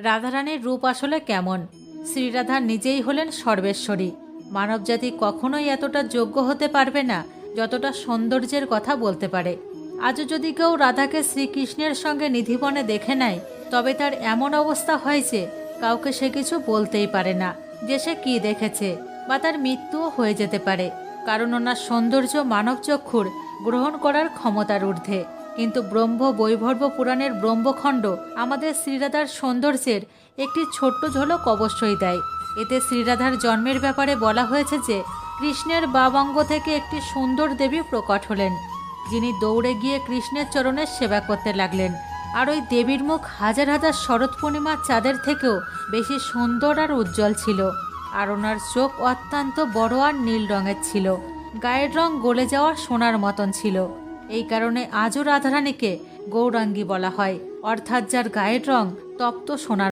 রাধারানীর রূপ আসলে কেমন? শ্রীরাধা নিজেই হলেন সর্বেশ্বরী। মানবজাতি কখনোই এতটা যোগ্য হতে পারবে না যতটা সৌন্দর্যের কথা বলতে পারে। আজও যদি কেউ রাধাকে শ্রীকৃষ্ণের সঙ্গে নিধিবনে দেখে নেয়, তবে তার এমন অবস্থা হয় যে কাউকে সে কিছু বলতেই পারে না যে সে কী দেখেছে, বা তার মৃত্যুও হয়ে যেতে পারে, কারণ ওনার সৌন্দর্য মানবচক্ষুর গ্রহণ করার ক্ষমতার ঊর্ধ্বে। কিন্তু ব্রহ্ম বৈবর্ব পুরাণের ব্রহ্মখণ্ড আমাদের শ্রীরাধার সৌন্দর্যের একটি ছোট্ট ঝলক অবশ্যই দেয়। এতে শ্রীরাধার জন্মের ব্যাপারে বলা হয়েছে যে কৃষ্ণের বাবাঙ্গ থেকে একটি সুন্দর দেবী প্রকট হলেন, যিনি দৌড়ে গিয়ে কৃষ্ণের চরণের সেবা করতে লাগলেন। আর ওই দেবীর মুখ হাজার হাজার শরৎ পূর্ণিমার চাঁদের থেকেও বেশি সুন্দর আর উজ্জ্বল ছিল। আর ওনার চোখ অত্যন্ত বড় আর নীল রঙের ছিল, গায়ের রং গলে যাওয়া সোনার মতন ছিল। এই কারণে আজও রাধারানীকে গৌরাঙ্গী বলা হয়, অর্থাৎ যার গায়ের রং তপ্ত সোনার।